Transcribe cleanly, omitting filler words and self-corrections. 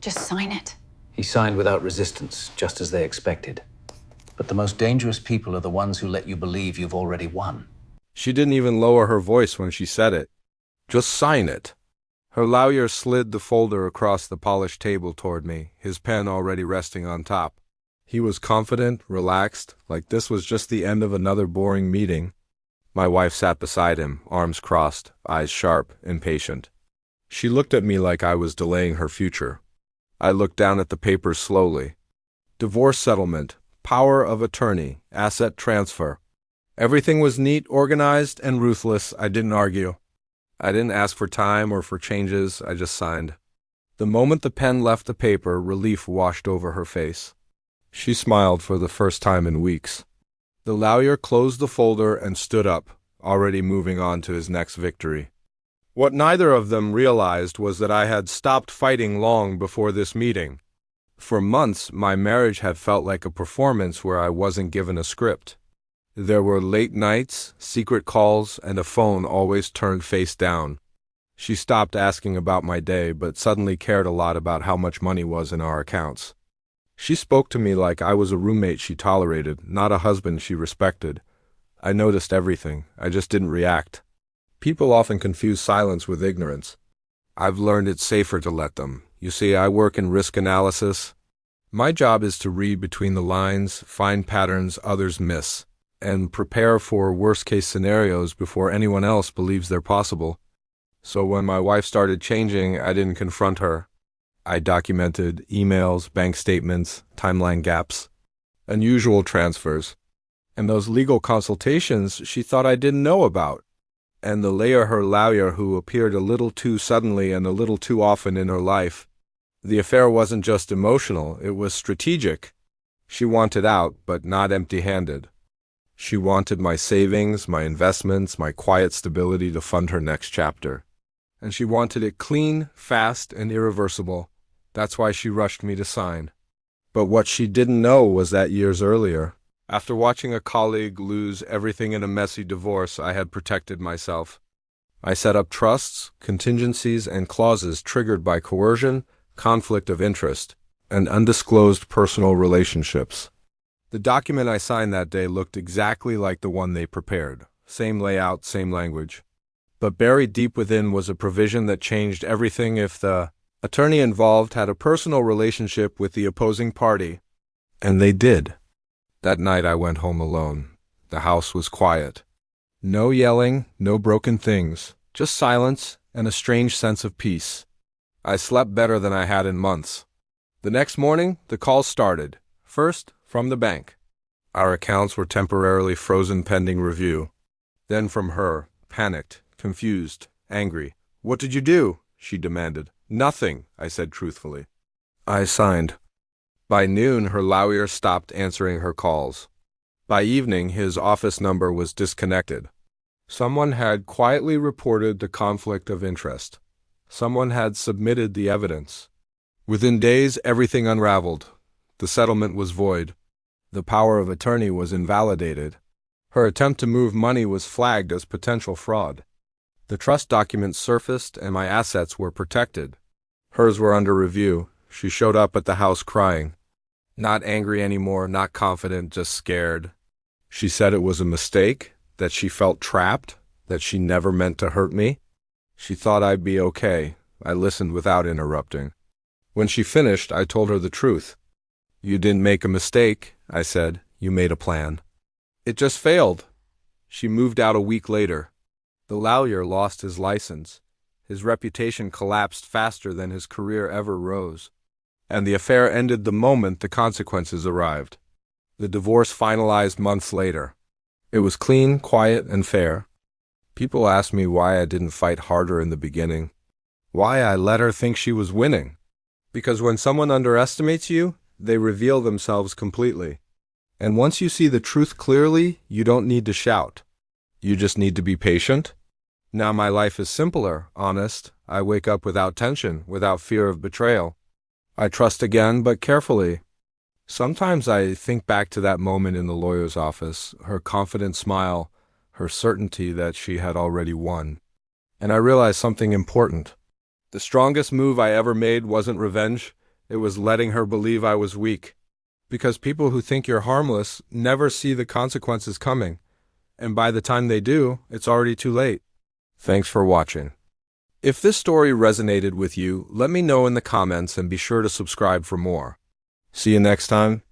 Just sign it. He signed without resistance, just as they expected. But the most dangerous people are the ones who let you believe you've already won. She didn't even lower her voice when she said it. Just sign it. Her lawyer slid the folder across the polished table toward me, his pen already resting on top. He was confident, relaxed, like this was just the end of another boring meeting. My wife sat beside him, arms crossed, eyes sharp, impatient. She looked at me like I was delaying her future. I looked down at the papers slowly. Divorce settlement, power of attorney, asset transfer. Everything was neat, organized, and ruthless. I didn't argue. I didn't ask for time or for changes. I just signed. The moment the pen left the paper, relief washed over her face. She smiled for the first time in weeks. The lawyer closed the folder and stood up, already moving on to his next victory. What neither of them realized was that I had stopped fighting long before this meeting. For months, my marriage had felt like a performance where I wasn't given a script. There were late nights, secret calls, and a phone always turned face down. She stopped asking about my day, but suddenly cared a lot about how much money was in our accounts. She spoke to me like I was a roommate she tolerated, not a husband she respected. I noticed everything. I just didn't react. People often confuse silence with ignorance. I've learned it's safer to let them. You see, I work in risk analysis. My job is to read between the lines, find patterns others miss, and prepare for worst-case scenarios before anyone else believes they're possible. So when my wife started changing, I didn't confront her. I documented emails, bank statements, timeline gaps, unusual transfers, and those legal consultations she thought I didn't know about. And the her lawyer who appeared a little too suddenly and a little too often in her life. The affair wasn't just emotional, it was strategic. She wanted out, but not empty-handed. She wanted my savings, my investments, my quiet stability to fund her next chapter. And she wanted it clean, fast, and irreversible. That's why she rushed me to sign. But what she didn't know was that years earlier, after watching a colleague lose everything in a messy divorce, I had protected myself. I set up trusts, contingencies, and clauses triggered by coercion, conflict of interest, and undisclosed personal relationships. The document I signed that day looked exactly like the one they prepared. Same layout, same language. But buried deep within was a provision that changed everything if the attorney involved had a personal relationship with the opposing party. And they did. That night I went home alone. The house was quiet. No yelling, no broken things, just silence and a strange sense of peace. I slept better than I had in months. The next morning, the calls started. First, from the bank. Our accounts were temporarily frozen pending review. Then from her, panicked, confused, angry. "What did you do?" she demanded. "Nothing," I said truthfully. I signed. By noon, her lawyer stopped answering her calls. By evening, his office number was disconnected. Someone had quietly reported the conflict of interest. Someone had submitted the evidence. Within days, everything unraveled. The settlement was void. The power of attorney was invalidated. Her attempt to move money was flagged as potential fraud. The trust documents surfaced and my assets were protected. Hers were under review. She showed up at the house crying. Not angry anymore, not confident, just scared. She said it was a mistake, that she felt trapped, that she never meant to hurt me. She thought I'd be okay. I listened without interrupting. When she finished, I told her the truth. "You didn't make a mistake," I said. "You made a plan." "It just failed." She moved out a week later. The lawyer lost his license. His reputation collapsed faster than his career ever rose. And the affair ended the moment the consequences arrived. The divorce finalized months later. It was clean, quiet, and fair. People asked me why I didn't fight harder in the beginning. Why I let her think she was winning. Because when someone underestimates you, they reveal themselves completely. And once you see the truth clearly, you don't need to shout. You just need to be patient. Now my life is simpler, honest. I wake up without tension, without fear of betrayal. I trust again, but carefully. Sometimes I think back to that moment in the lawyer's office, her confident smile, her certainty that she had already won. And I realized something important. The strongest move I ever made wasn't revenge. It was letting her believe I was weak. Because people who think you're harmless never see the consequences coming. And by the time they do, it's already too late. Thanks for watching. If this story resonated with you, let me know in the comments and be sure to subscribe for more. See you next time.